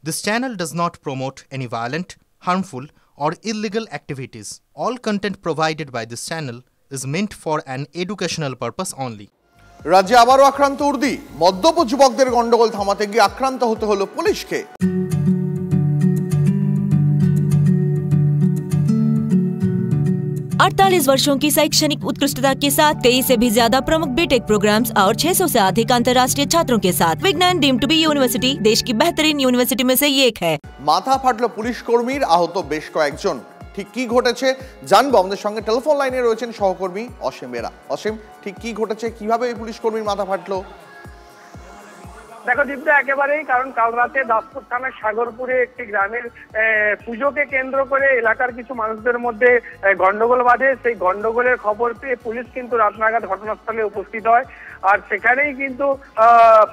This channel does not promote any violent, harmful, or illegal activities. All content provided by this channel is meant for an educational purpose only. রাজ্যে আবারও আক্রান্ত উর্দি, মদ্যপ যুবকদের গন্ডগোল থামাতে গিয়ে আক্রান্ত হতে হলো পুলিশকে। 48 वर्षों की शैक्षणिक उत्कृष्टता के साथ 23 से भी ज्यादा प्रमुख बीटेक प्रोग्राम्स और 600 से अधिक अंतर्राष्ट्रीय छात्रों के साथ विज्ञान डीम्ड टू बी यूनिवर्सिटी देश की बेहतरीन यूनिवर्सिटी में से एक है। মাথা ফাটলো পুলিশ কর্মীর, আহত বেশ কয়েকজন। ঠিক কি ঘটেছে জানবো। আমাদের সঙ্গে টেলিফোন লাইনে রয়েছেন সহকর্মী অসীম বেরা। অসীম, ঠিক কি ঘটেছে, কিভাবে এই পুলিশ কর্মীর মাথা ফাটলো? দেখো দীপ্তা, একেবারেই কারণ কাল রাতে দাসপুর থানার সাগরপুরে একটি গ্রামের পুজোকে কেন্দ্র করে এলাকার কিছু মানুষদের মধ্যে গন্ডগোল বাঁধে। সেই গন্ডগোলের খবর পেয়ে পুলিশ কিন্তু রাত নাগাদ ঘটনাস্থলে উপস্থিত হয়, আর সেখানেই কিন্তু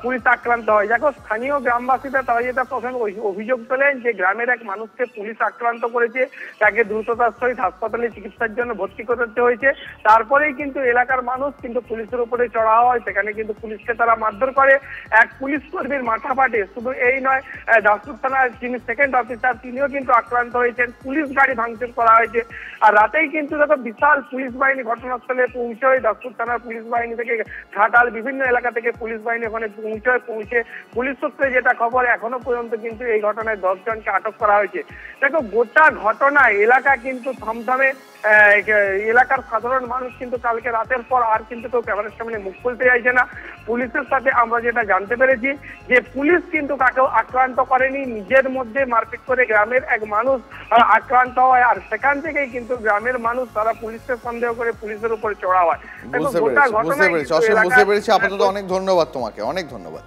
পুলিশ আক্রান্ত হয়। দেখো, স্থানীয় গ্রামবাসীরা তারা যেটা প্রথমে অভিযোগ তোলেন যে গ্রামের এক মানুষকে পুলিশ আক্রান্ত করেছে, তাকে দ্রুততার সহিত হাসপাতালে চিকিৎসার জন্য ভর্তি করতে হয়েছে। তারপরেই কিন্তু এলাকার মানুষ কিন্তু পুলিশের উপরে চড়াও হয়, সেখানে কিন্তু পুলিশকে তারা মারধর করে। এক পুলিশ কর্মীর মাথা ফাটে। শুধু এই নয়, দাসপুর থানার যিনি সেকেন্ড অফিসার তিনিও কিন্তু আক্রান্ত হয়েছেন। পুলিশ গাড়ি ভাঙচুর করা হয়েছে। আর রাতেই কিন্তু দেখো বিশাল পুলিশ বাহিনী ঘটনাস্থলে পৌঁছয়। দাসপুর থানার পুলিশ বাহিনী থেকে ঘাটাল বিভিন্ন এলাকা থেকে পুলিশ বাহিনী ওখানে পৌঁছে পুলিশ সূত্রে যেটা খবর, এখনো পর্যন্ত কিন্তু এই ঘটনায় 10 জনকে আটক করা হয়েছে। দেখো, গোটা ঘটনায় এলাকা কিন্তু থমথমে। এলাকার সাধারণ মানুষ কিন্তু কালকে রাতের পর আর কিন্তু কেউ ক্যামেরার সামনে মুখ খুলতে চাইছে না। পুলিশের সাথে আমরা যেটা জানতে পেরেছি যে পুলিশ কিন্তু কাকেও আক্রান্ত করেনি, নিজের মধ্যে মারপিট করে গ্রামের এক মানুষ আক্রান্ত হয়, আর সেখান থেকেই কিন্তু গ্রামের মানুষ তারা পুলিশকে সন্দেহ করে পুলিশের উপর চড়া হয়। বুঝতে পেরেছি। আপাতত অনেক ধন্যবাদ তোমাকে, অনেক ধন্যবাদ।